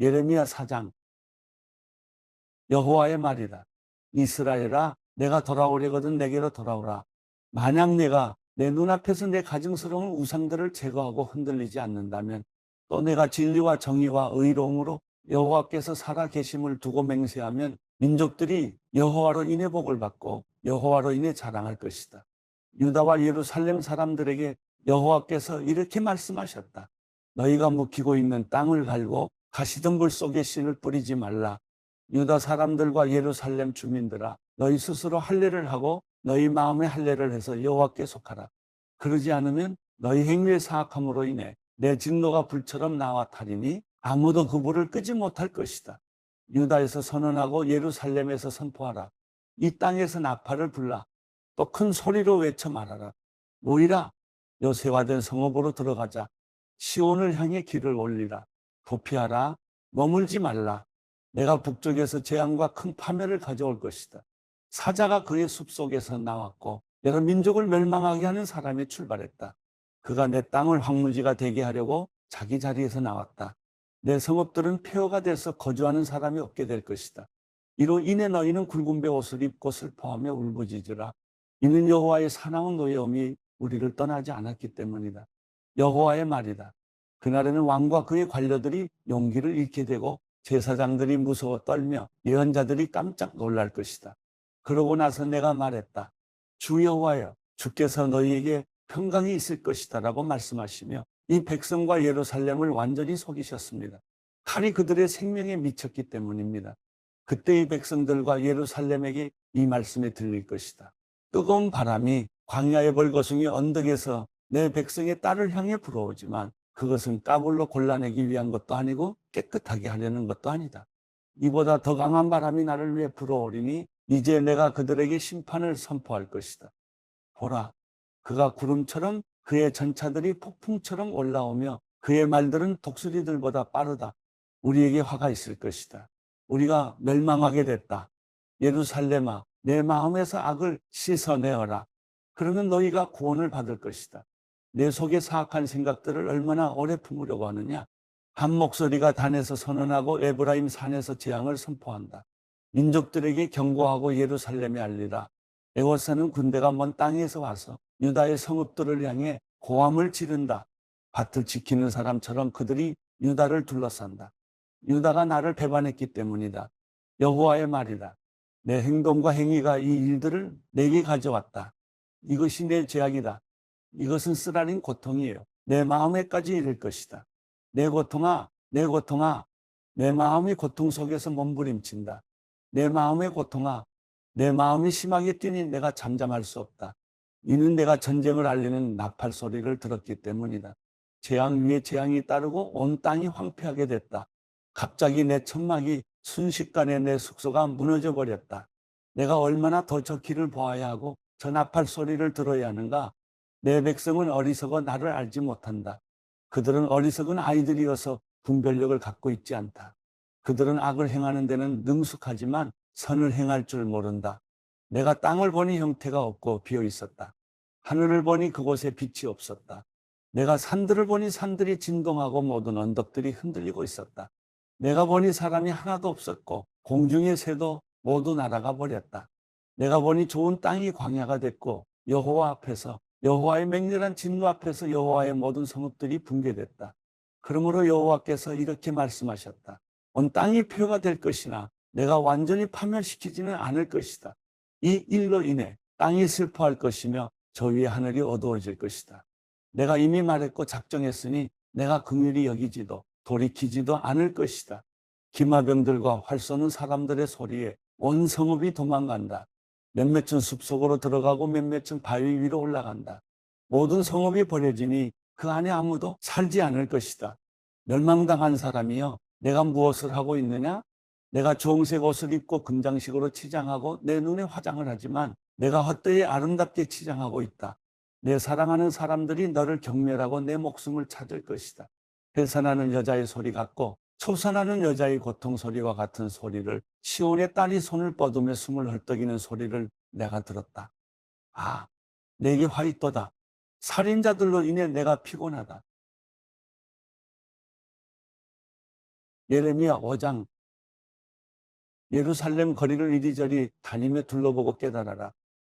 예레미야 4장. 여호와의 말이다. 이스라엘아, 내가 돌아오려거든 내게로 돌아오라. 만약 내가 내 눈앞에서 내 가증스러운 우상들을 제거하고 흔들리지 않는다면, 또 내가 진리와 정의와 의로움으로 여호와께서 살아 계심을 두고 맹세하면, 민족들이 여호와로 인해 복을 받고 여호와로 인해 자랑할 것이다. 유다와 예루살렘 사람들에게 여호와께서 이렇게 말씀하셨다. 너희가 묵히고 있는 땅을 갈고 가시덤불 속에 씨를 뿌리지 말라. 유다 사람들과 예루살렘 주민들아, 너희 스스로 할례를 하고 너희 마음에 할례를 해서 여호와께 속하라. 그러지 않으면 너희 행위의 사악함으로 인해 내 진노가 불처럼 나와타리니 아무도 그 불을 끄지 못할 것이다. 유다에서 선언하고 예루살렘에서 선포하라. 이 땅에서 나팔을 불라. 또 큰 소리로 외쳐 말하라. 모이라. 요새화된 성읍으로 들어가자. 시온을 향해 길을 올리라. 도피하라. 머물지 말라. 내가 북쪽에서 재앙과 큰 파멸을 가져올 것이다. 사자가 그의 숲속에서 나왔고 여러 민족을 멸망하게 하는 사람이 출발했다. 그가 내 땅을 황무지가 되게 하려고 자기 자리에서 나왔다. 내 성읍들은 폐허가 돼서 거주하는 사람이 없게 될 것이다. 이로 인해 너희는 굵은 배 옷을 입고 슬퍼하며 울부짖으라. 이는 여호와의 사나운 노여움이 우리를 떠나지 않았기 때문이다. 여호와의 말이다. 그날에는 왕과 그의 관료들이 용기를 잃게 되고 제사장들이 무서워 떨며 예언자들이 깜짝 놀랄 것이다. 그러고 나서 내가 말했다. 주 여호와여, 주께서 너희에게 평강이 있을 것이다 라고 말씀하시며 이 백성과 예루살렘을 완전히 속이셨습니다. 칼이 그들의 생명에 미쳤기 때문입니다. 그때 이 백성들과 예루살렘에게 이 말씀이 들릴 것이다. 뜨거운 바람이 광야의 벌거숭이 언덕에서 내 백성의 딸을 향해 불어오지만 그것은 까불로 골라내기 위한 것도 아니고 깨끗하게 하려는 것도 아니다. 이보다 더 강한 바람이 나를 위해 불어오리니 이제 내가 그들에게 심판을 선포할 것이다. 보라, 그가 구름처럼 그의 전차들이 폭풍처럼 올라오며 그의 말들은 독수리들보다 빠르다. 우리에게 화가 있을 것이다. 우리가 멸망하게 됐다. 예루살렘아, 내 마음에서 악을 씻어내어라. 그러면 너희가 구원을 받을 것이다. 내 속에 사악한 생각들을 얼마나 오래 품으려고 하느냐. 한 목소리가 단에서 선언하고 에브라임 산에서 재앙을 선포한다. 민족들에게 경고하고 예루살렘에 알리라. 에워싸는 군대가 먼 땅에서 와서 유다의 성읍들을 향해 고함을 지른다. 밭을 지키는 사람처럼 그들이 유다를 둘러싼다. 유다가 나를 배반했기 때문이다. 여호와의 말이다. 내 행동과 행위가 이 일들을 내게 가져왔다. 이것이 내 죄악이다. 이것은 쓰라린 고통이에요. 내 마음에까지 이를 것이다. 내 고통아, 내 고통아, 내 마음이 고통 속에서 몸부림친다. 내 마음의 고통아, 내 마음이 심하게 뛰니 내가 잠잠할 수 없다. 이는 내가 전쟁을 알리는 나팔 소리를 들었기 때문이다. 재앙 위에 재앙이 따르고 온 땅이 황폐하게 됐다. 갑자기 내 천막이 순식간에 내 숙소가 무너져 버렸다. 내가 얼마나 더 저 길을 보아야 하고 저 나팔 소리를 들어야 하는가? 내 백성은 어리석어 나를 알지 못한다. 그들은 어리석은 아이들이어서 분별력을 갖고 있지 않다. 그들은 악을 행하는 데는 능숙하지만 선을 행할 줄 모른다. 내가 땅을 보니 형태가 없고 비어 있었다. 하늘을 보니 그곳에 빛이 없었다. 내가 산들을 보니 산들이 진동하고 모든 언덕들이 흔들리고 있었다. 내가 보니 사람이 하나도 없었고 공중의 새도 모두 날아가 버렸다. 내가 보니 좋은 땅이 광야가 됐고 여호와 앞에서, 여호와의 맹렬한 진노 앞에서 여호와의 모든 성읍들이 붕괴됐다. 그러므로 여호와께서 이렇게 말씀하셨다. 온 땅이 표가 될 것이나 내가 완전히 파멸시키지는 않을 것이다. 이 일로 인해 땅이 슬퍼할 것이며 저 위에 하늘이 어두워질 것이다. 내가 이미 말했고 작정했으니 내가 긍휼히 여기지도 돌이키지도 않을 것이다. 기마병들과 활 쏘는 사람들의 소리에 온 성읍이 도망간다. 몇몇은 숲속으로 들어가고 몇몇은 바위 위로 올라간다. 모든 성읍이 버려지니 그 안에 아무도 살지 않을 것이다. 멸망당한 사람이여, 내가 무엇을 하고 있느냐? 내가 주홍색 옷을 입고 금장식으로 치장하고 내 눈에 화장을 하지만 내가 헛되이 아름답게 치장하고 있다. 내 사랑하는 사람들이 너를 경멸하고 내 목숨을 찾을 것이다. 해산하는 여자의 소리 같고 초산하는 여자의 고통 소리와 같은 소리를, 시온의 딸이 손을 뻗으며 숨을 헐떡이는 소리를 내가 들었다. 아, 내게 화 있도다. 살인자들로 인해 내가 피곤하다. 예레미야 5장 예루살렘 거리를 이리저리 다니며 둘러보고 깨달아라.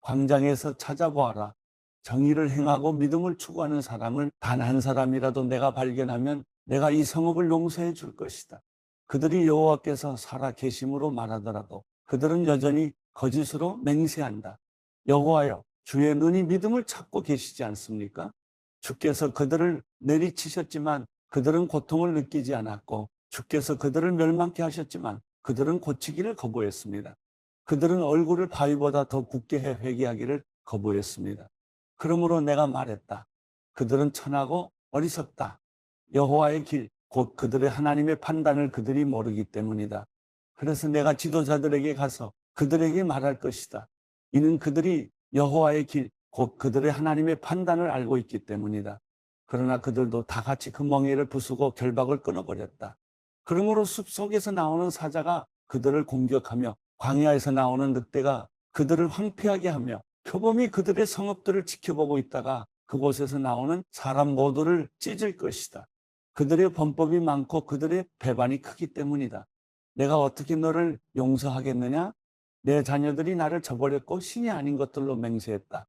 광장에서 찾아보아라. 정의를 행하고 믿음을 추구하는 사람을 단 한 사람이라도 내가 발견하면 내가 이 성읍을 용서해 줄 것이다. 그들이 여호와께서 살아 계심으로 말하더라도 그들은 여전히 거짓으로 맹세한다. 여호와여, 주의 눈이 믿음을 찾고 계시지 않습니까? 주께서 그들을 내리치셨지만 그들은 고통을 느끼지 않았고, 주께서 그들을 멸망케 하셨지만 그들은 고치기를 거부했습니다. 그들은 얼굴을 바위보다 더 굳게 해 회개하기를 거부했습니다. 그러므로 내가 말했다. 그들은 천하고 어리석다. 여호와의 길, 곧 그들의 하나님의 판단을 그들이 모르기 때문이다. 그래서 내가 지도자들에게 가서 그들에게 말할 것이다. 이는 그들이 여호와의 길, 곧 그들의 하나님의 판단을 알고 있기 때문이다. 그러나 그들도 다 같이 그 멍에를 부수고 결박을 끊어버렸다. 그러므로 숲속에서 나오는 사자가 그들을 공격하며 광야에서 나오는 늑대가 그들을 황폐하게 하며 표범이 그들의 성읍들을 지켜보고 있다가 그곳에서 나오는 사람 모두를 찢을 것이다. 그들의 범법이 많고 그들의 배반이 크기 때문이다. 내가 어떻게 너를 용서하겠느냐? 내 자녀들이 나를 저버렸고 신이 아닌 것들로 맹세했다.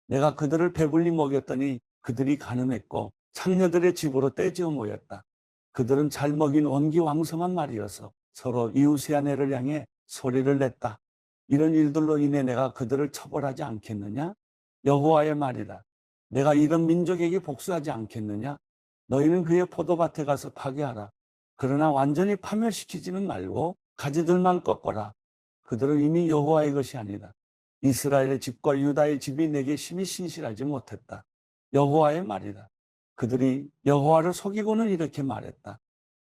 내가 그들을 배불리 먹였더니 그들이 가늠했고 창녀들의 집으로 떼지어 모였다. 그들은 잘 먹인 원기왕성한 말이어서 서로 이웃의 아내를 향해 소리를 냈다. 이런 일들로 인해 내가 그들을 처벌하지 않겠느냐? 여호와의 말이다. 내가 이런 민족에게 복수하지 않겠느냐? 너희는 그의 포도밭에 가서 파괴하라. 그러나 완전히 파멸시키지는 말고 가지들만 꺾어라. 그들은 이미 여호와의 것이 아니다. 이스라엘의 집과 유다의 집이 내게 심히 신실하지 못했다. 여호와의 말이다. 그들이 여호와를 속이고는 이렇게 말했다.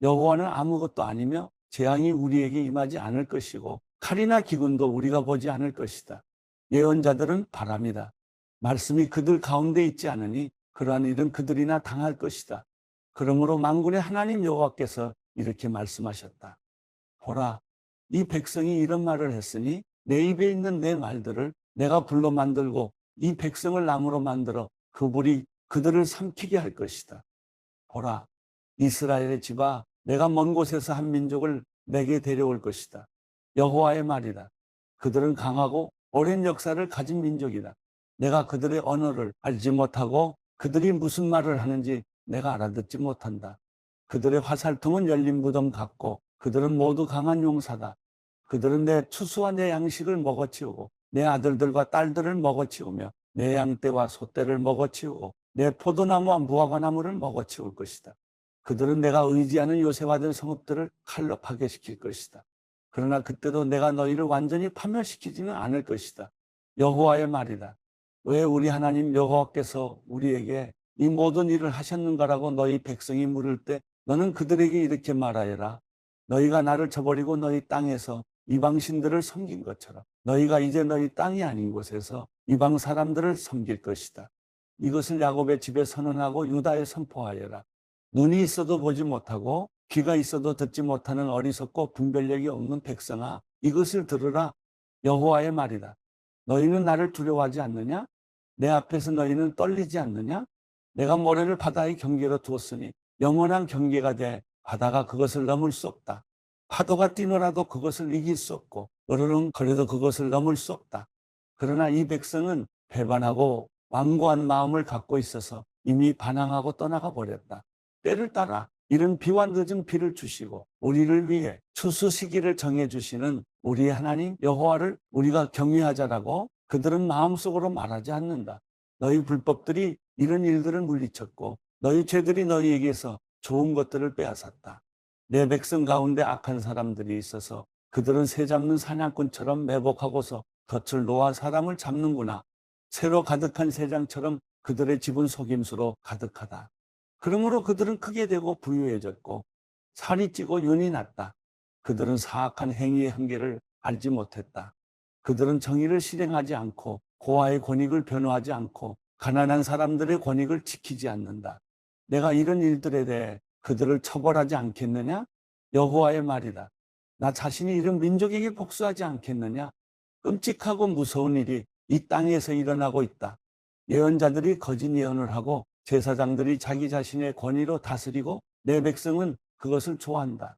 여호와는 아무것도 아니며 재앙이 우리에게 임하지 않을 것이고 칼이나 기근도 우리가 보지 않을 것이다. 예언자들은 바람이다. 말씀이 그들 가운데 있지 않으니 그러한 일은 그들이나 당할 것이다. 그러므로 만군의 하나님 여호와께서 이렇게 말씀하셨다. 보라, 이 백성이 이런 말을 했으니 내 입에 있는 내 말들을 내가 불로 만들고 이 백성을 나무로 만들어 그 불이 그들을 삼키게 할 것이다. 보라, 이스라엘의 집아, 내가 먼 곳에서 한 민족을 내게 데려올 것이다. 여호와의 말이다. 그들은 강하고 오랜 역사를 가진 민족이다. 내가 그들의 언어를 알지 못하고 그들이 무슨 말을 하는지 내가 알아듣지 못한다. 그들의 화살통은 열린 무덤 같고 그들은 모두 강한 용사다. 그들은 내 추수와 내 양식을 먹어치우고 내 아들들과 딸들을 먹어치우며 내 양떼와 소떼를 먹어치우고 내 포도나무와 무화과나무를 먹어치울 것이다. 그들은 내가 의지하는 요새화된 성읍들을 칼로 파괴시킬 것이다. 그러나 그때도 내가 너희를 완전히 파멸시키지는 않을 것이다. 여호와의 말이다. 왜 우리 하나님 여호와께서 우리에게 이 모든 일을 하셨는가라고 너희 백성이 물을 때 너는 그들에게 이렇게 말하여라. 너희가 나를 저버리고 너희 땅에서 이방 신들을 섬긴 것처럼 너희가 이제 너희 땅이 아닌 곳에서 이방 사람들을 섬길 것이다. 이것을 야곱의 집에 선언하고 유다에 선포하여라. 눈이 있어도 보지 못하고 귀가 있어도 듣지 못하는 어리석고 분별력이 없는 백성아, 이것을 들으라. 여호와의 말이다. 너희는 나를 두려워하지 않느냐? 내 앞에서 너희는 떨리지 않느냐? 내가 모래를 바다의 경계로 두었으니 영원한 경계가 돼 바다가 그것을 넘을 수 없다. 파도가 뛰노라도 그것을 이길 수 없고 으르렁 거려도 그것을 넘을 수 없다. 그러나 이 백성은 배반하고 완고한 마음을 갖고 있어서 이미 반항하고 떠나가 버렸다. 때를 따라 이른 비와 늦은 비를 주시고 우리를 위해 추수 시기를 정해주시는 우리의 하나님 여호와를 우리가 경외하자라고 그들은 마음속으로 말하지 않는다. 너희 불법들이 이런 일들을 물리쳤고 너희 죄들이 너희에게서 좋은 것들을 빼앗았다. 내 백성 가운데 악한 사람들이 있어서 그들은 새 잡는 사냥꾼처럼 매복하고서 덫을 놓아 사람을 잡는구나. 새로 가득한 새장처럼 그들의 집은 속임수로 가득하다. 그러므로 그들은 크게 되고 부유해졌고 살이 찌고 윤이 났다. 그들은 사악한 행위의 한계를 알지 못했다. 그들은 정의를 실행하지 않고 고아의 권익을 변호하지 않고 가난한 사람들의 권익을 지키지 않는다. 내가 이런 일들에 대해 그들을 처벌하지 않겠느냐? 여호와의 말이다. 나 자신이 이런 민족에게 복수하지 않겠느냐? 끔찍하고 무서운 일이 이 땅에서 일어나고 있다. 예언자들이 거짓 예언을 하고 제사장들이 자기 자신의 권위로 다스리고 내 백성은 그것을 좋아한다.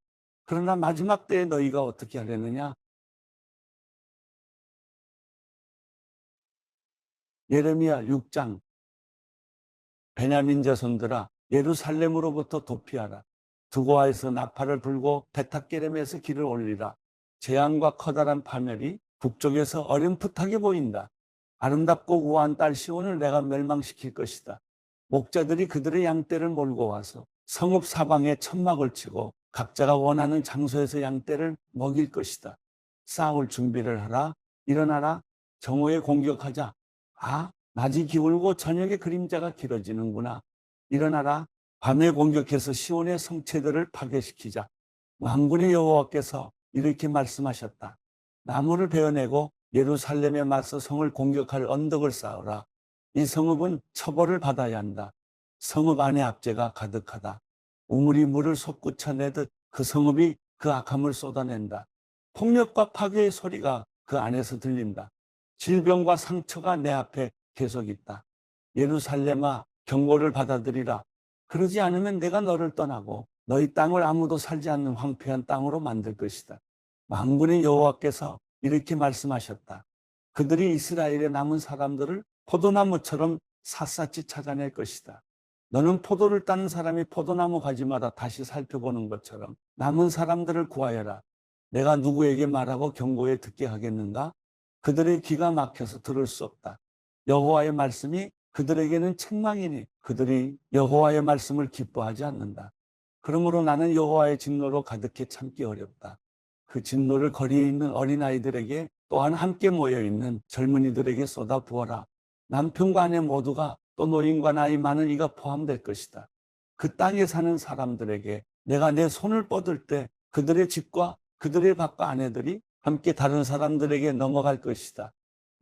그러나 마지막 때에 너희가 어떻게 하려느냐? 예레미야 6장. 베냐민 자손들아 예루살렘으로부터 도피하라. 두고아에서 나팔을 불고 베탁게렘에서 길을 올리라. 재앙과 커다란 파멸이 북쪽에서 어렴풋하게 보인다. 아름답고 우아한 딸 시온을 내가 멸망시킬 것이다. 목자들이 그들의 양떼를 몰고 와서 성읍 사방에 천막을 치고 각자가 원하는 장소에서 양떼를 먹일 것이다. 싸울 준비를 하라. 일어나라. 정오에 공격하자. 아, 낮이 기울고 저녁에 그림자가 길어지는구나. 일어나라. 밤에 공격해서 시온의 성체들을 파괴시키자. 만군의 여호와께서 이렇게 말씀하셨다. 나무를 베어내고 예루살렘에 맞서 성을 공격할 언덕을 쌓으라. 이 성읍은 처벌을 받아야 한다. 성읍 안에 압제가 가득하다. 우물이 물을 솟구쳐내듯 그 성읍이 그 악함을 쏟아낸다. 폭력과 파괴의 소리가 그 안에서 들린다. 질병과 상처가 내 앞에 계속 있다. 예루살렘아, 경고를 받아들이라. 그러지 않으면 내가 너를 떠나고 너희 땅을 아무도 살지 않는 황폐한 땅으로 만들 것이다. 만군의 여호와께서 이렇게 말씀하셨다. 그들이 이스라엘의 남은 사람들을 포도나무처럼 샅샅이 찾아낼 것이다. 너는 포도를 따는 사람이 포도나무 가지마다 다시 살펴보는 것처럼 남은 사람들을 구하여라. 내가 누구에게 말하고 경고에 듣게 하겠는가? 그들의 귀가 막혀서 들을 수 없다. 여호와의 말씀이 그들에게는 책망이니 그들이 여호와의 말씀을 기뻐하지 않는다. 그러므로 나는 여호와의 진노로 가득해 참기 어렵다. 그 진노를 거리에 있는 어린아이들에게 또한 함께 모여있는 젊은이들에게 쏟아 부어라. 남편과 아내 모두가 또 노인과 나이 많은 이가 포함될 것이다. 그 땅에 사는 사람들에게 내가 내 손을 뻗을 때 그들의 집과 그들의 밭과 아내들이 함께 다른 사람들에게 넘어갈 것이다.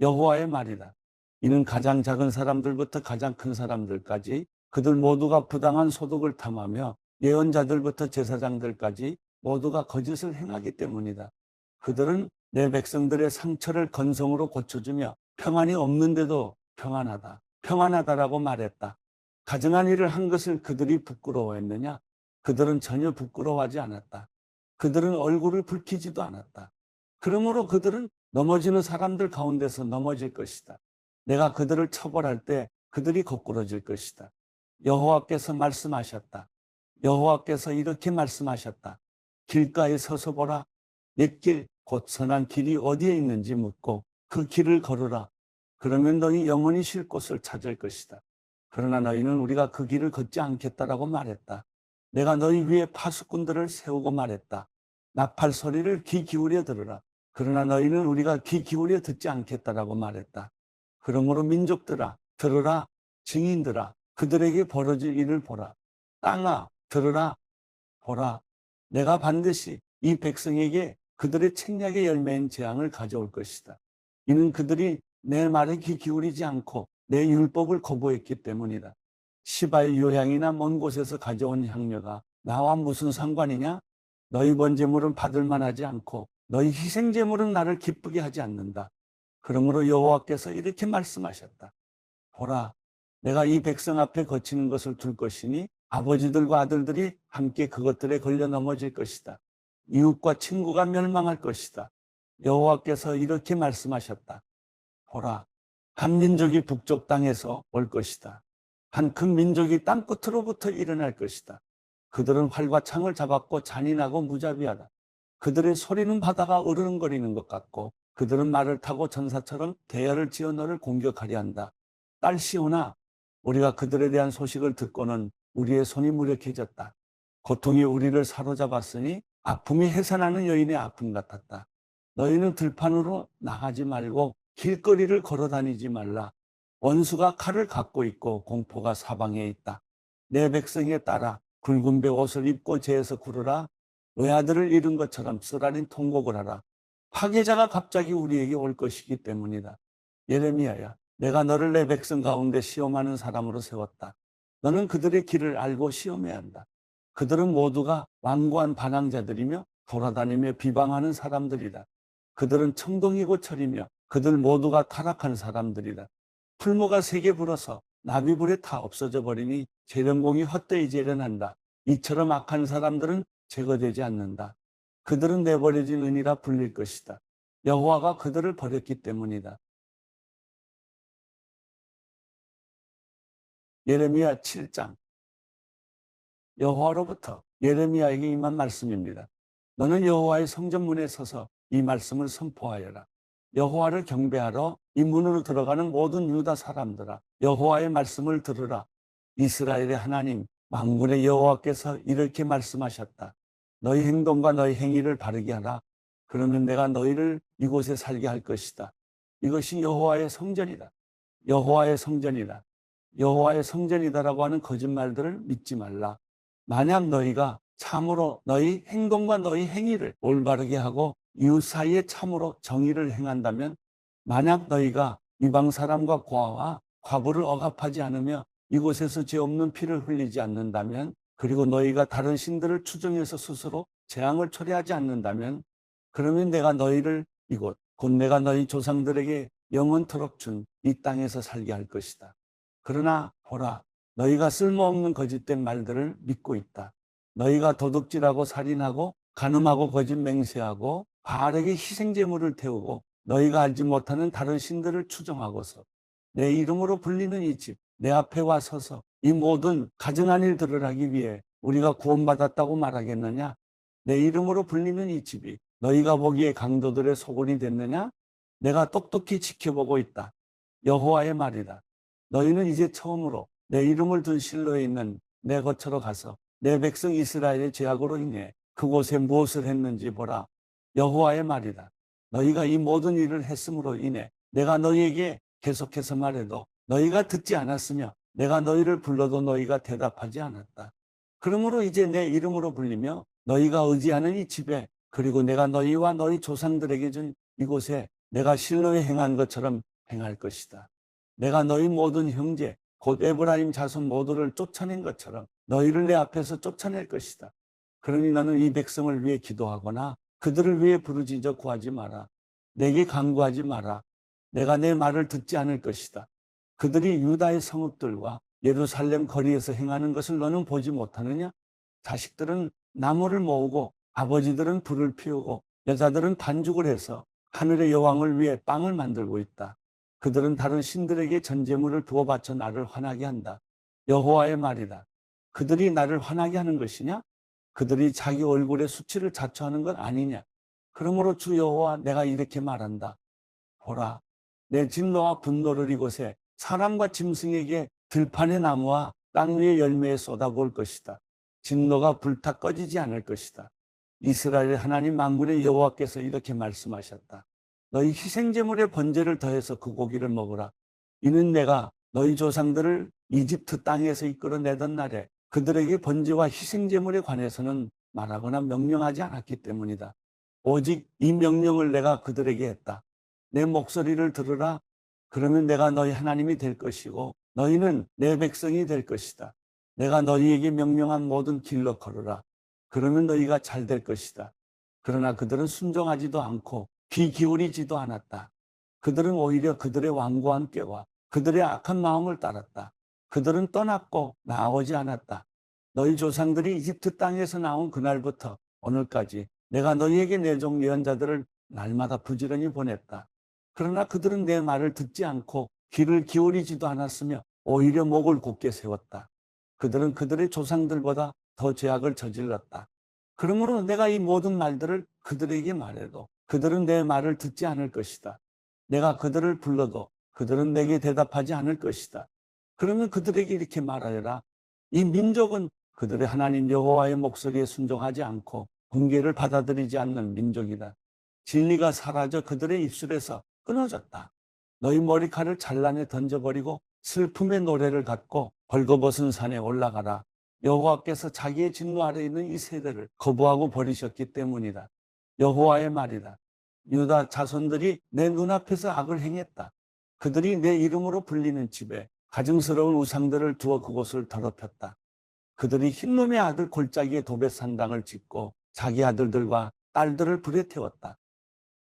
여호와의 말이다. 이는 가장 작은 사람들부터 가장 큰 사람들까지 그들 모두가 부당한 소득을 탐하며 예언자들부터 제사장들까지 모두가 거짓을 행하기 때문이다. 그들은 내 백성들의 상처를 건성으로 고쳐주며 평안이 없는데도 평안하다, 평안하다라고 말했다. 가증한 일을 한 것을 그들이 부끄러워했느냐? 그들은 전혀 부끄러워하지 않았다. 그들은 얼굴을 붉히지도 않았다. 그러므로 그들은 넘어지는 사람들 가운데서 넘어질 것이다. 내가 그들을 처벌할 때 그들이 거꾸러질 것이다. 여호와께서 말씀하셨다. 여호와께서 이렇게 말씀하셨다. 길가에 서서 보라. 옛길 곧 선한 길이 어디에 있는지 묻고 그 길을 걸으라. 그러면 너희 영원히 쉴 곳을 찾을 것이다. 그러나 너희는 우리가 그 길을 걷지 않겠다라고 말했다. 내가 너희 위에 파수꾼들을 세우고 말했다. 나팔 소리를 귀 기울여 들으라. 그러나 너희는 우리가 귀 기울여 듣지 않겠다라고 말했다. 그러므로 민족들아 들으라. 증인들아 그들에게 벌어질 일을 보라. 땅아 들으라. 보라. 내가 반드시 이 백성에게 그들의 책략의 열매인 재앙을 가져올 것이다. 이는 그들이 내 말에 귀 기울이지 않고 내 율법을 거부했기 때문이다. 시바의 요향이나 먼 곳에서 가져온 향료가 나와 무슨 상관이냐? 너희 번제물은 받을 만하지 않고 너희 희생제물은 나를 기쁘게 하지 않는다. 그러므로 여호와께서 이렇게 말씀하셨다. 보라, 내가 이 백성 앞에 거치는 것을 둘 것이니 아버지들과 아들들이 함께 그것들에 걸려 넘어질 것이다. 이웃과 친구가 멸망할 것이다. 여호와께서 이렇게 말씀하셨다. 보라, 한 민족이 북쪽 땅에서 올 것이다. 한 큰 민족이 땅 끝으로부터 일어날 것이다. 그들은 활과 창을 잡았고 잔인하고 무자비하다. 그들의 소리는 바다가 으르렁거리는 것 같고 그들은 말을 타고 전사처럼 대열을 지어 너를 공격하려 한다. 딸 시온아, 우리가 그들에 대한 소식을 듣고는 우리의 손이 무력해졌다. 고통이 우리를 사로잡았으니 아픔이 해산하는 여인의 아픔 같았다. 너희는 들판으로 나가지 말고 길거리를 걸어 다니지 말라. 원수가 칼을 갖고 있고 공포가 사방에 있다. 내 백성에 따라 굵은 배 옷을 입고 재에서 구르라. 외아들을 잃은 것처럼 쓰라린 통곡을 하라. 파괴자가 갑자기 우리에게 올 것이기 때문이다. 예레미야야, 내가 너를 내 백성 가운데 시험하는 사람으로 세웠다. 너는 그들의 길을 알고 시험해야 한다. 그들은 모두가 완고한 반항자들이며 돌아다니며 비방하는 사람들이다. 그들은 청동이고 철이며 그들 모두가 타락한 사람들이다. 풀무가 세게 불어서 나비불에 다 없어져 버리니 재련공이 헛되이 재련한다. 이처럼 악한 사람들은 제거되지 않는다. 그들은 내버려진 은이라 불릴 것이다. 여호와가 그들을 버렸기 때문이다. 예레미야 7장. 여호와로부터 예레미야에게 임한 말씀입니다. 너는 여호와의 성전문에 서서 이 말씀을 선포하여라. 여호와를 경배하러 이 문으로 들어가는 모든 유다 사람들아, 여호와의 말씀을 들으라. 이스라엘의 하나님 만군의 여호와께서 이렇게 말씀하셨다. 너희 행동과 너희 행위를 바르게 하라. 그러면 내가 너희를 이곳에 살게 할 것이다. 이것이 여호와의 성전이다. 여호와의 성전이다. 여호와의 성전이다라고 하는 거짓말들을 믿지 말라. 만약 너희가 참으로 너희 행동과 너희 행위를 올바르게 하고 이웃 사이에 참으로 정의를 행한다면, 만약 너희가 이방 사람과 고아와 과부를 억압하지 않으며 이곳에서 죄 없는 피를 흘리지 않는다면, 그리고 너희가 다른 신들을 추종해서 스스로 재앙을 초래하지 않는다면, 그러면 내가 너희를 이곳 곧 내가 너희 조상들에게 영원토록 준 이 땅에서 살게 할 것이다. 그러나 보라, 너희가 쓸모없는 거짓된 말들을 믿고 있다. 너희가 도둑질하고 살인하고 간음하고 거짓 맹세하고 바알에게 희생제물을 태우고 너희가 알지 못하는 다른 신들을 추종하고서 내 이름으로 불리는 이 집 내 앞에 와 서서 이 모든 가증한 일들을 하기 위해 우리가 구원받았다고 말하겠느냐? 내 이름으로 불리는 이 집이 너희가 보기에 강도들의 소굴이 됐느냐? 내가 똑똑히 지켜보고 있다. 여호와의 말이다. 너희는 이제 처음으로 내 이름을 둔 실로에 있는 내 거처로 가서 내 백성 이스라엘의 죄악으로 인해 그곳에 무엇을 했는지 보라. 여호와의 말이다. 너희가 이 모든 일을 했음으로 인해 내가 너희에게 계속해서 말해도 너희가 듣지 않았으며 내가 너희를 불러도 너희가 대답하지 않았다. 그러므로 이제 내 이름으로 불리며 너희가 의지하는 이 집에, 그리고 내가 너희와 너희 조상들에게 준 이곳에 내가 실로에 행한 것처럼 행할 것이다. 내가 너희 모든 형제 곧 에브라임 자손 모두를 쫓아낸 것처럼 너희를 내 앞에서 쫓아낼 것이다. 그러니 너는 이 백성을 위해 기도하거나 그들을 위해 부르짖어 구하지 마라. 내게 간구하지 마라. 내가 내 말을 듣지 않을 것이다. 그들이 유다의 성읍들과 예루살렘 거리에서 행하는 것을 너는 보지 못하느냐? 자식들은 나무를 모으고 아버지들은 불을 피우고 여자들은 반죽을 해서 하늘의 여왕을 위해 빵을 만들고 있다. 그들은 다른 신들에게 전제물을 두어 바쳐 나를 화나게 한다. 여호와의 말이다. 그들이 나를 화나게 하는 것이냐? 그들이 자기 얼굴의 수치를 자초하는 것 아니냐? 그러므로 주 여호와 내가 이렇게 말한다. 보라, 내 진노와 분노를 이곳에 사람과 짐승에게 들판의 나무와 땅 위의 열매에 쏟아부을 것이다. 진노가 불타 꺼지지 않을 것이다. 이스라엘의 하나님 만군의 여호와께서 이렇게 말씀하셨다. 너희 희생제물의 번제를 더해서 그 고기를 먹으라. 이는 내가 너희 조상들을 이집트 땅에서 이끌어내던 날에 그들에게 번제와 희생제물에 관해서는 말하거나 명령하지 않았기 때문이다. 오직 이 명령을 내가 그들에게 했다. 내 목소리를 들으라. 그러면 내가 너희 하나님이 될 것이고 너희는 내 백성이 될 것이다. 내가 너희에게 명령한 모든 길로 걸으라. 그러면 너희가 잘 될 것이다. 그러나 그들은 순종하지도 않고 귀 기울이지도 않았다. 그들은 오히려 그들의 완고한 꾀와 그들의 악한 마음을 따랐다. 그들은 떠났고 나오지 않았다. 너희 조상들이 이집트 땅에서 나온 그날부터 오늘까지 내가 너희에게 내 종 예언자들을 날마다 부지런히 보냈다. 그러나 그들은 내 말을 듣지 않고 귀를 기울이지도 않았으며 오히려 목을 곧게 세웠다. 그들은 그들의 조상들보다 더 죄악을 저질렀다. 그러므로 내가 이 모든 말들을 그들에게 말해도 그들은 내 말을 듣지 않을 것이다. 내가 그들을 불러도 그들은 내게 대답하지 않을 것이다. 그러면 그들에게 이렇게 말하여라. 이 민족은 그들의 하나님 여호와의 목소리에 순종하지 않고 훈계를 받아들이지 않는 민족이다. 진리가 사라져 그들의 입술에서 끊어졌다. 너희 머리칼을 찬란에 던져버리고 슬픔의 노래를 갖고 벌거벗은 산에 올라가라. 여호와께서 자기의 진노 아래 있는 이 세대를 거부하고 버리셨기 때문이다. 여호와의 말이다. 유다 자손들이 내 눈앞에서 악을 행했다. 그들이 내 이름으로 불리는 집에 가증스러운 우상들을 두어 그곳을 더럽혔다. 그들이 흰놈의 아들 골짜기에 도배산당을 짓고 자기 아들들과 딸들을 불에 태웠다.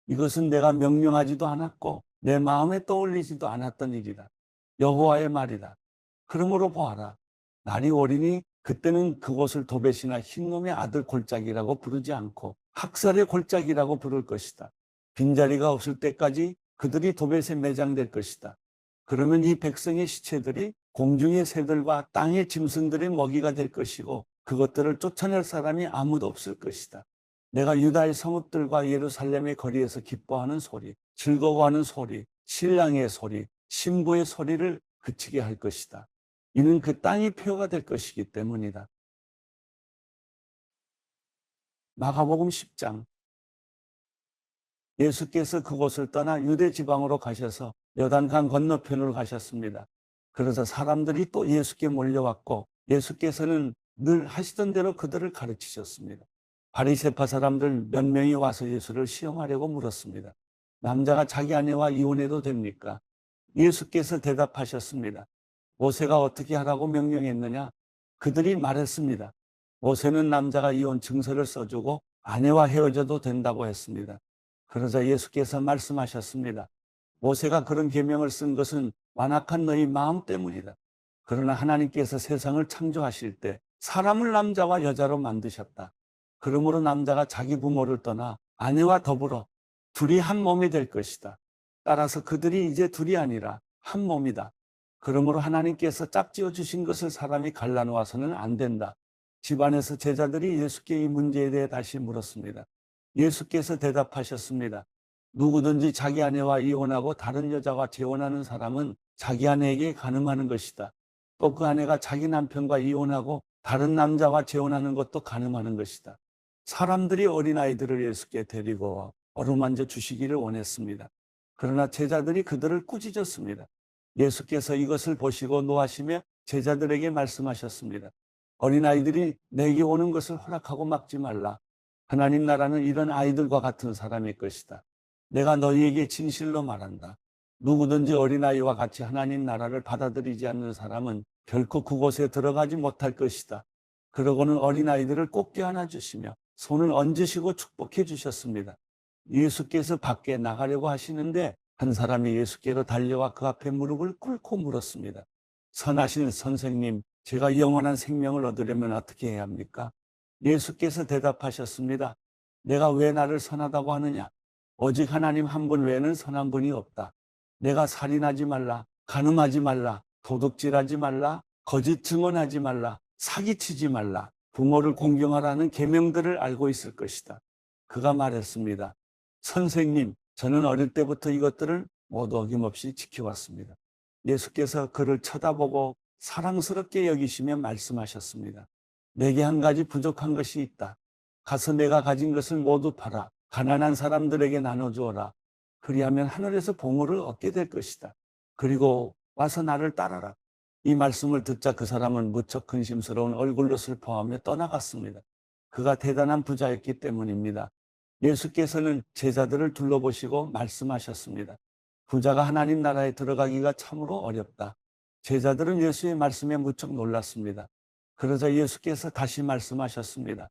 이것은 내가 명령하지도 않았고 내 마음에 떠올리지도 않았던 일이다. 여호와의 말이다. 그러므로 보아라. 날이 오리니 그때는 그곳을 도벳이나 흰놈의 아들 골짜기라고 부르지 않고 학살의 골짜기라고 부를 것이다. 빈자리가 없을 때까지 그들이 도벳에 매장될 것이다. 그러면 이 백성의 시체들이 공중의 새들과 땅의 짐승들의 먹이가 될 것이고 그것들을 쫓아낼 사람이 아무도 없을 것이다. 내가 유다의 성읍들과 예루살렘의 거리에서 기뻐하는 소리, 즐거워하는 소리, 신랑의 소리, 신부의 소리를 그치게 할 것이다. 이는 그 땅이 표가 될 것이기 때문이다. 마가복음 10장. 예수께서 그곳을 떠나 유대 지방으로 가셔서 요단강 건너편으로 가셨습니다. 그래서 사람들이 또 예수께 몰려왔고 예수께서는 늘 하시던 대로 그들을 가르치셨습니다. 바리새파 사람들 몇 명이 와서 예수를 시험하려고 물었습니다. 남자가 자기 아내와 이혼해도 됩니까? 예수께서 대답하셨습니다. 모세가 어떻게 하라고 명령했느냐? 그들이 말했습니다. 모세는 남자가 이혼 증서를 써주고 아내와 헤어져도 된다고 했습니다. 그러자 예수께서 말씀하셨습니다. 모세가 그런 계명을 쓴 것은 완악한 너희 마음 때문이다. 그러나 하나님께서 세상을 창조하실 때 사람을 남자와 여자로 만드셨다. 그러므로 남자가 자기 부모를 떠나 아내와 더불어 둘이 한 몸이 될 것이다. 따라서 그들이 이제 둘이 아니라 한 몸이다. 그러므로 하나님께서 짝지어 주신 것을 사람이 갈라놓아서는 안 된다. 집안에서 제자들이 예수께 이 문제에 대해 다시 물었습니다. 예수께서 대답하셨습니다. 누구든지 자기 아내와 이혼하고 다른 여자와 재혼하는 사람은 자기 아내에게 간음하는 것이다. 또 그 아내가 자기 남편과 이혼하고 다른 남자와 재혼하는 것도 간음하는 것이다. 사람들이 어린아이들을 예수께 데리고 어루만져 주시기를 원했습니다. 그러나 제자들이 그들을 꾸짖었습니다. 예수께서 이것을 보시고 노하시며 제자들에게 말씀하셨습니다. 어린아이들이 내게 오는 것을 허락하고 막지 말라. 하나님 나라는 이런 아이들과 같은 사람일 것이다. 내가 너희에게 진실로 말한다. 누구든지 어린아이와 같이 하나님 나라를 받아들이지 않는 사람은 결코 그곳에 들어가지 못할 것이다. 그러고는 어린아이들을 꼭 껴안아 주시며 손을 얹으시고 축복해 주셨습니다. 예수께서 밖에 나가려고 하시는데 한 사람이 예수께로 달려와 그 앞에 무릎을 꿇고 물었습니다. 선하신 선생님, 제가 영원한 생명을 얻으려면 어떻게 해야 합니까? 예수께서 대답하셨습니다. 내가 왜 나를 선하다고 하느냐? 오직 하나님 한 분 외에는 선한 분이 없다. 내가 살인하지 말라, 간음하지 말라, 도둑질하지 말라, 거짓 증언하지 말라, 사기치지 말라, 부모를 공경하라는 계명들을 알고 있을 것이다. 그가 말했습니다. 선생님, 저는 어릴 때부터 이것들을 모두 어김없이 지켜왔습니다. 예수께서 그를 쳐다보고 사랑스럽게 여기시며 말씀하셨습니다. 내게 한 가지 부족한 것이 있다. 가서 내가 가진 것을 모두 팔아 가난한 사람들에게 나눠주어라. 그리하면 하늘에서 보물을 얻게 될 것이다. 그리고 와서 나를 따라라. 이 말씀을 듣자 그 사람은 무척 근심스러운 얼굴로 슬퍼하며 떠나갔습니다. 그가 대단한 부자였기 때문입니다. 예수께서는 제자들을 둘러보시고 말씀하셨습니다. 부자가 하나님 나라에 들어가기가 참으로 어렵다. 제자들은 예수의 말씀에 무척 놀랐습니다. 그러자 예수께서 다시 말씀하셨습니다.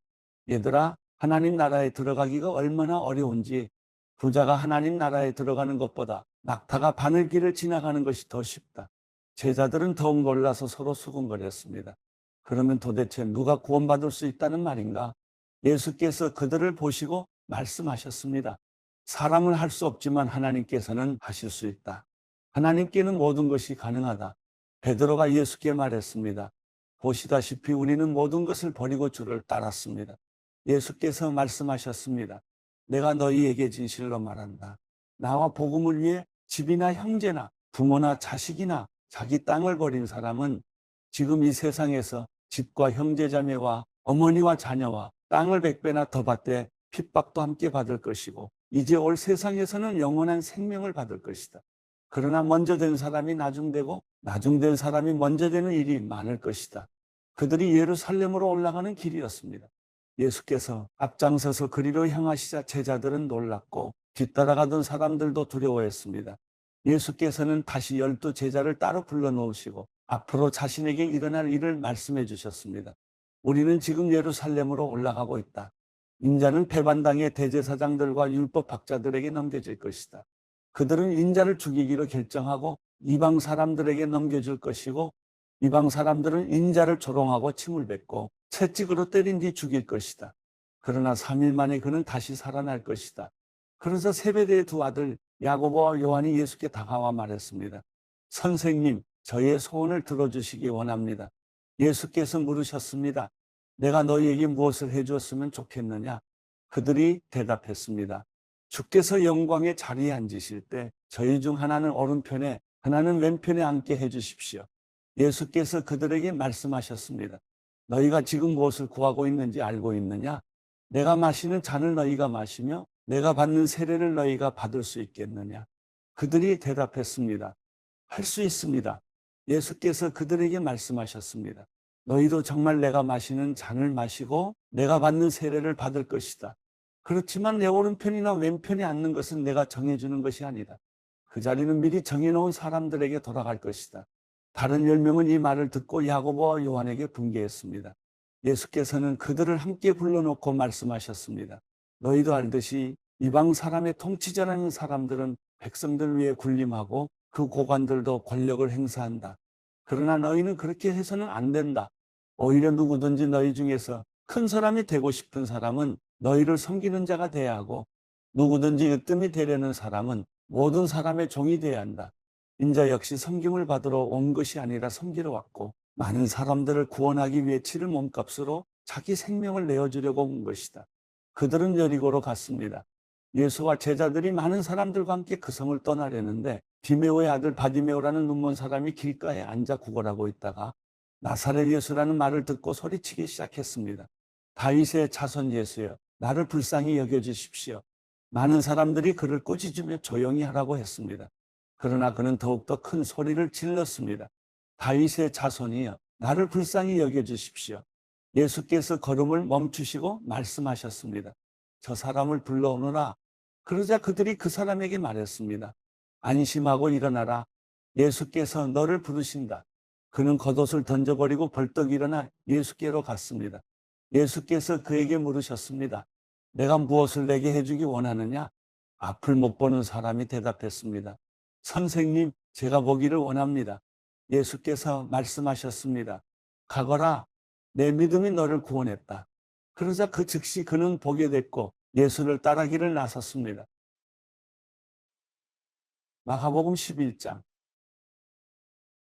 얘들아, 하나님 나라에 들어가기가 얼마나 어려운지 부자가 하나님 나라에 들어가는 것보다 낙타가 바늘길을 지나가는 것이 더 쉽다. 제자들은 더욱 놀라서 서로 수군거렸습니다. 그러면 도대체 누가 구원받을 수 있다는 말인가? 예수께서 그들을 보시고 말씀하셨습니다. 사람은 할 수 없지만 하나님께서는 하실 수 있다. 하나님께는 모든 것이 가능하다. 베드로가 예수께 말했습니다. 보시다시피 우리는 모든 것을 버리고 주를 따랐습니다. 예수께서 말씀하셨습니다. 내가 너희에게 진실로 말한다. 나와 복음을 위해 집이나 형제나 부모나 자식이나 자기 땅을 버린 사람은 지금 이 세상에서 집과 형제자매와 어머니와 자녀와 땅을 100배나 더 받되 핍박도 함께 받을 것이고 이제 올 세상에서는 영원한 생명을 받을 것이다. 그러나 먼저 된 사람이 나중되고 나중된 사람이 먼저 되는 일이 많을 것이다. 그들이 예루살렘으로 올라가는 길이었습니다. 예수께서 앞장서서 그리로 향하시자 제자들은 놀랐고 뒤따라가던 사람들도 두려워했습니다. 예수께서는 다시 12 제자를 따로 불러놓으시고 앞으로 자신에게 일어날 일을 말씀해 주셨습니다. 우리는 지금 예루살렘으로 올라가고 있다. 인자는 배반당의 대제사장들과 율법학자들에게 넘겨질 것이다. 그들은 인자를 죽이기로 결정하고 이방 사람들에게 넘겨줄 것이고 이방 사람들은 인자를 조롱하고 침을 뱉고 채찍으로 때린 뒤 죽일 것이다. 그러나 3일 만에 그는 다시 살아날 것이다. 그래서 세베대의 두 아들 야고보와 요한이 예수께 다가와 말했습니다. 선생님, 저희의 소원을 들어주시기 원합니다. 예수께서 물으셨습니다. 내가 너희에게 무엇을 해주었으면 좋겠느냐? 그들이 대답했습니다. 주께서 영광의 자리에 앉으실 때 저희 중 하나는 오른편에 하나는 왼편에 앉게 해주십시오. 예수께서 그들에게 말씀하셨습니다. 너희가 지금 무엇을 구하고 있는지 알고 있느냐? 내가 마시는 잔을 너희가 마시며 내가 받는 세례를 너희가 받을 수 있겠느냐? 그들이 대답했습니다. 할 수 있습니다. 예수께서 그들에게 말씀하셨습니다. 너희도 정말 내가 마시는 잔을 마시고 내가 받는 세례를 받을 것이다. 그렇지만 내 오른편이나 왼편에 앉는 것은 내가 정해주는 것이 아니다. 그 자리는 미리 정해놓은 사람들에게 돌아갈 것이다. 다른 10명은 이 말을 듣고 야고보와 요한에게 분개했습니다. 예수께서는 그들을 함께 불러놓고 말씀하셨습니다. 너희도 알듯이 이방 사람의 통치자라는 사람들은 백성들 위에 군림하고 그 고관들도 권력을 행사한다. 그러나 너희는 그렇게 해서는 안 된다. 오히려 누구든지 너희 중에서 큰 사람이 되고 싶은 사람은 너희를 섬기는 자가 돼야 하고 누구든지 으뜸이 되려는 사람은 모든 사람의 종이 돼야 한다. 인자 역시 섬김을 받으러 온 것이 아니라 섬기러 왔고 많은 사람들을 구원하기 위해 치를 몸값으로 자기 생명을 내어주려고 온 것이다. 그들은 여리고로 갔습니다. 예수와 제자들이 많은 사람들과 함께 그 성을 떠나려는데 디메오의 아들 바디메오라는 눈먼 사람이 길가에 앉아 구걸하고 있다가 나사렛 예수라는 말을 듣고 소리치기 시작했습니다. 다윗의 자손 예수여, 나를 불쌍히 여겨주십시오. 많은 사람들이 그를 꾸짖으며 조용히 하라고 했습니다. 그러나 그는 더욱더 큰 소리를 질렀습니다. 다윗의 자손이여, 나를 불쌍히 여겨주십시오. 예수께서 걸음을 멈추시고 말씀하셨습니다. 저 사람을 불러오너라. 그러자 그들이 그 사람에게 말했습니다. 안심하고 일어나라. 예수께서 너를 부르신다. 그는 겉옷을 던져버리고 벌떡 일어나 예수께로 갔습니다. 예수께서 그에게 물으셨습니다. 내가 무엇을 내게 해주기 원하느냐? 앞을 못 보는 사람이 대답했습니다. 선생님, 제가 보기를 원합니다. 예수께서 말씀하셨습니다. 가거라. 내 믿음이 너를 구원했다. 그러자 그 즉시 그는 보게 됐고 예수를 따르기를 나섰습니다. 마가복음 11장.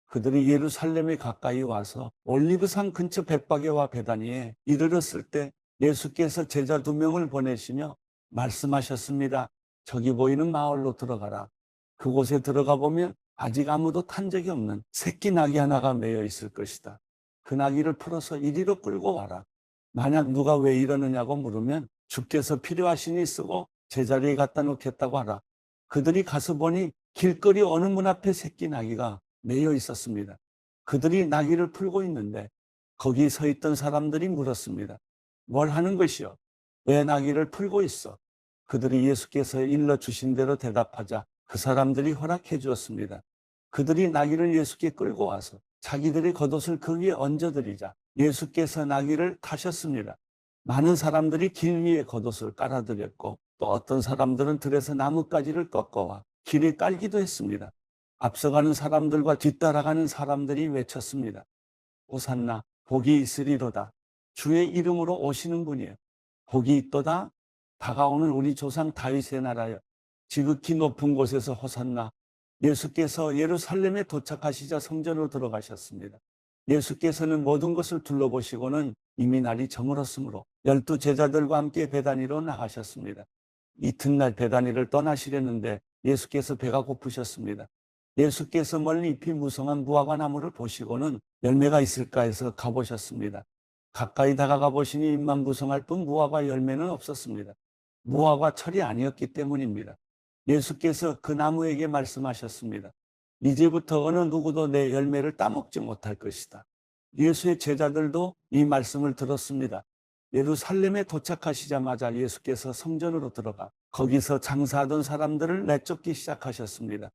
그들이 예루살렘에 가까이 와서 올리브산 근처 벳바게와 베다니에 이르렀을 때 예수께서 제자 2명을 보내시며 말씀하셨습니다. 저기 보이는 마을로 들어가라. 그곳에 들어가 보면 아직 아무도 탄 적이 없는 새끼 나귀 하나가 매여 있을 것이다. 그 나귀를 풀어서 이리로 끌고 와라. 만약 누가 왜 이러느냐고 물으면 주께서 필요하시니 쓰고 제자리에 갖다 놓겠다고 하라. 그들이 가서 보니 길거리 어느 문 앞에 새끼 나귀가 매여 있었습니다. 그들이 나귀를 풀고 있는데 거기 서 있던 사람들이 물었습니다. 뭘 하는 것이요? 왜 나귀를 풀고 있어? 그들이 예수께서 일러주신 대로 대답하자 그 사람들이 허락해 주었습니다. 그들이 나귀를 예수께 끌고 와서 자기들의 겉옷을 그 위에 얹어드리자 예수께서 나귀를 타셨습니다. 많은 사람들이 길 위에 겉옷을 깔아드렸고 또 어떤 사람들은 들에서 나뭇가지를 꺾어와 길에 깔기도 했습니다. 앞서가는 사람들과 뒤따라가는 사람들이 외쳤습니다. 호산나, 복이 있으리로다. 주의 이름으로 오시는 분이여. 복이 있도다. 다가오는 우리 조상 다윗의 나라여. 지극히 높은 곳에서 호산나. 예수께서 예루살렘에 도착하시자 성전으로 들어가셨습니다. 예수께서는 모든 것을 둘러보시고는 이미 날이 저물었으므로 12 제자들과 함께 베다니로 나가셨습니다. 이튿날 베다니를 떠나시려는데 예수께서 배가 고프셨습니다. 예수께서 멀리 잎이 무성한 무화과 나무를 보시고는 열매가 있을까 해서 가보셨습니다. 가까이 다가가 보시니 잎만 무성할 뿐 무화과 열매는 없었습니다. 무화과 철이 아니었기 때문입니다. 예수께서 그 나무에게 말씀하셨습니다. 이제부터 어느 누구도 내 열매를 따먹지 못할 것이다. 예수의 제자들도 이 말씀을 들었습니다. 예루살렘에 도착하시자마자 예수께서 성전으로 들어가 거기서 장사하던 사람들을 내쫓기 시작하셨습니다.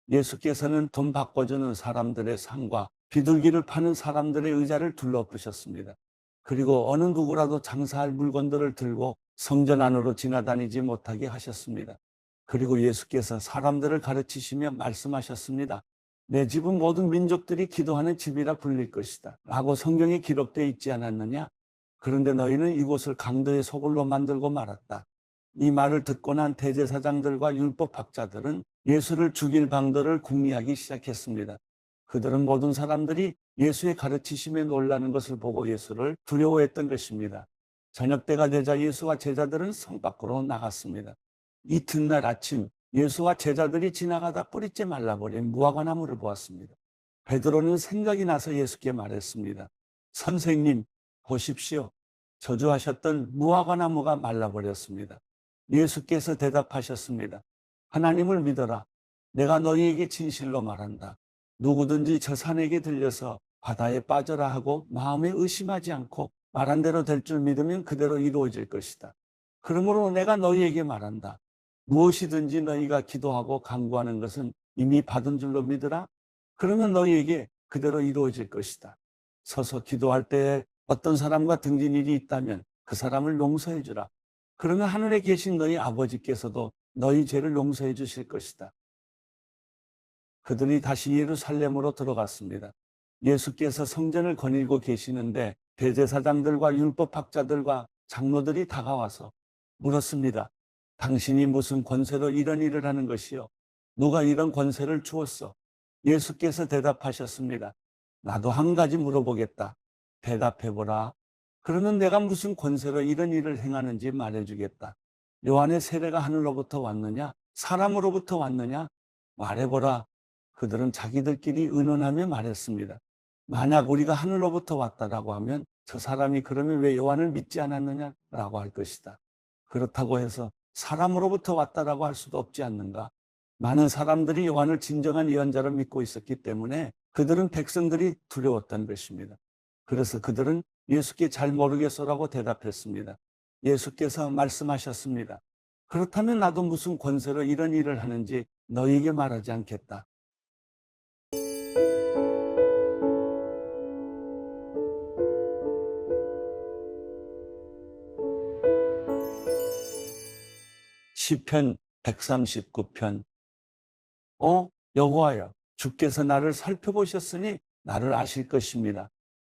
예수께서는 돈 바꿔주는 사람들의 상과 비둘기를 파는 사람들의 의자를 둘러부셨습니다. 그리고 어느 누구라도 장사할 물건들을 들고 성전 안으로 지나다니지 못하게 하셨습니다. 그리고 예수께서 사람들을 가르치시며 말씀하셨습니다. 내 집은 모든 민족들이 기도하는 집이라 불릴 것이다. 라고 성경에 기록되어 있지 않았느냐? 그런데 너희는 이곳을 강도의 소굴로 만들고 말았다. 이 말을 듣고 난 대제사장들과 율법학자들은 예수를 죽일 방도를 궁리하기 시작했습니다. 그들은 모든 사람들이 예수의 가르치심에 놀라는 것을 보고 예수를 두려워했던 것입니다. 저녁 때가 되자 예수와 제자들은 성 밖으로 나갔습니다. 이튿날 아침 예수와 제자들이 지나가다 뿌리째 말라버린 무화과나무를 보았습니다. 베드로는 생각이 나서 예수께 말했습니다. 선생님, 보십시오. 저주하셨던 무화과나무가 말라버렸습니다. 예수께서 대답하셨습니다. 하나님을 믿어라. 내가 너희에게 진실로 말한다. 누구든지 저 산에게 들려서 바다에 빠져라 하고 마음에 의심하지 않고 말한 대로 될 줄 믿으면 그대로 이루어질 것이다. 그러므로 내가 너희에게 말한다. 무엇이든지 너희가 기도하고 간구하는 것은 이미 받은 줄로 믿으라. 그러면 너희에게 그대로 이루어질 것이다. 서서 기도할 때에 어떤 사람과 등진 일이 있다면 그 사람을 용서해 주라. 그러면 하늘에 계신 너희 아버지께서도 너희 죄를 용서해 주실 것이다. 그들이 다시 예루살렘으로 들어갔습니다. 예수께서 성전을 거닐고 계시는데 대제사장들과 율법학자들과 장로들이 다가와서 물었습니다. 당신이 무슨 권세로 이런 일을 하는 것이요? 누가 이런 권세를 주었어? 예수께서 대답하셨습니다. 나도 한 가지 물어보겠다. 대답해보라. 그러면 내가 무슨 권세로 이런 일을 행하는지 말해주겠다. 요한의 세례가 하늘로부터 왔느냐? 사람으로부터 왔느냐? 말해보라. 그들은 자기들끼리 의논하며 말했습니다. 만약 우리가 하늘로부터 왔다라고 하면 저 사람이 그러면 왜 요한을 믿지 않았느냐라고 할 것이다. 그렇다고 해서 사람으로부터 왔다라고 할 수도 없지 않는가? 많은 사람들이 요한을 진정한 예언자로 믿고 있었기 때문에 그들은 백성들이 두려웠던 것입니다. 그래서 그들은 예수께 잘 모르겠소라고 대답했습니다. 예수께서 말씀하셨습니다. 그렇다면 나도 무슨 권세로 이런 일을 하는지 너희에게 말하지 않겠다. 시편 139편. 여호와여, 주께서 나를 살펴보셨으니 나를 아실 것입니다.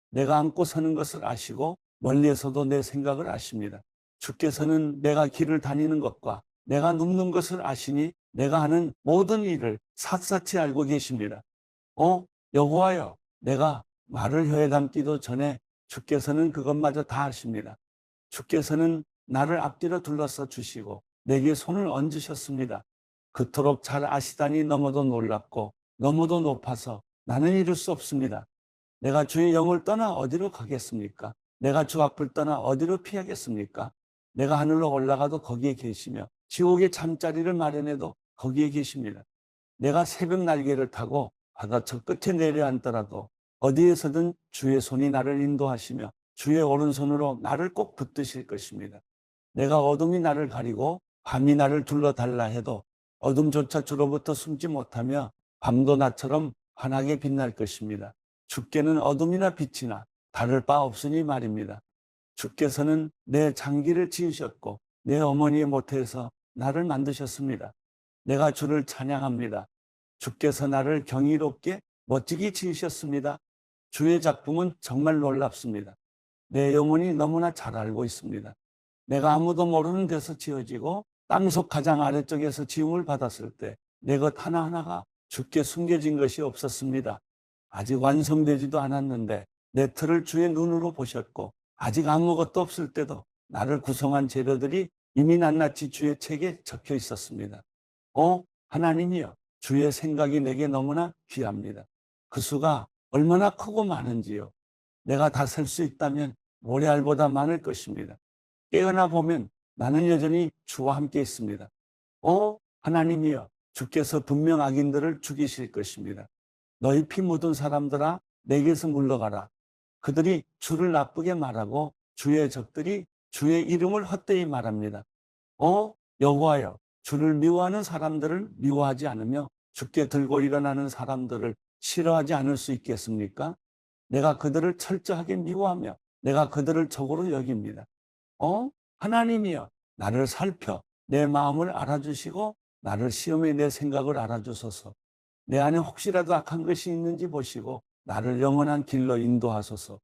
내가 앉고 서는 것을 아시고 멀리에서도 내 생각을 아십니다. 주께서는 내가 길을 다니는 것과 내가 눕는 것을 아시니 내가 하는 모든 일을 샅샅이 알고 계십니다. 여호와여, 내가 말을 혀에 담기도 전에 주께서는 그것마저 다 아십니다. 주께서는 나를 앞뒤로 둘러싸 주시고 내게 손을 얹으셨습니다. 그토록 잘 아시다니 너무도 놀랍고 너무도 높아서 나는 이룰 수 없습니다. 내가 주의 영을 떠나 어디로 가겠습니까? 내가 주 앞을 떠나 어디로 피하겠습니까? 내가 하늘로 올라가도 거기에 계시며 지옥의 잠자리를 마련해도 거기에 계십니다. 내가 새벽 날개를 타고 바다 저 끝에 내려앉더라도 어디에서든 주의 손이 나를 인도하시며 주의 오른손으로 나를 꼭 붙드실 것입니다. 내가 어둠이 나를 가리고 밤이 나를 둘러달라 해도 어둠조차 주로부터 숨지 못하며 밤도 나처럼 환하게 빛날 것입니다. 주께는 어둠이나 빛이나 다를 바 없으니 말입니다. 주께서는 내 장기를 지으셨고 내 어머니의 모태에서 나를 만드셨습니다. 내가 주를 찬양합니다. 주께서 나를 경이롭게 멋지게 지으셨습니다. 주의 작품은 정말 놀랍습니다. 내 영혼이 너무나 잘 알고 있습니다. 내가 아무도 모르는 데서 지어지고 땅속 가장 아래쪽에서 지음을 받았을 때 내 것 하나하나가 주께 숨겨진 것이 없었습니다. 아직 완성되지도 않았는데 내 틀을 주의 눈으로 보셨고 아직 아무것도 없을 때도 나를 구성한 재료들이 이미 낱낱이 주의 책에 적혀 있었습니다. 하나님이여, 주의 생각이 내게 너무나 귀합니다. 그 수가 얼마나 크고 많은지요. 내가 다 셀 수 있다면 모래알보다 많을 것입니다. 깨어나 보면 나는 여전히 주와 함께 있습니다. 하나님이여, 주께서 분명 악인들을 죽이실 것입니다. 너희 피 묻은 사람들아, 내게서 물러가라. 그들이 주를 나쁘게 말하고 주의 적들이 주의 이름을 헛되이 말합니다. 여호와여, 주를 미워하는 사람들을 미워하지 않으며 주께 들고 일어나는 사람들을 싫어하지 않을 수 있겠습니까? 내가 그들을 철저하게 미워하며 내가 그들을 적으로 여깁니다. 하나님이여, 나를 살펴 내 마음을 알아주시고 나를 시험해 내 생각을 알아주소서. 내 안에 혹시라도 악한 것이 있는지 보시고 나를 영원한 길로 인도하소서.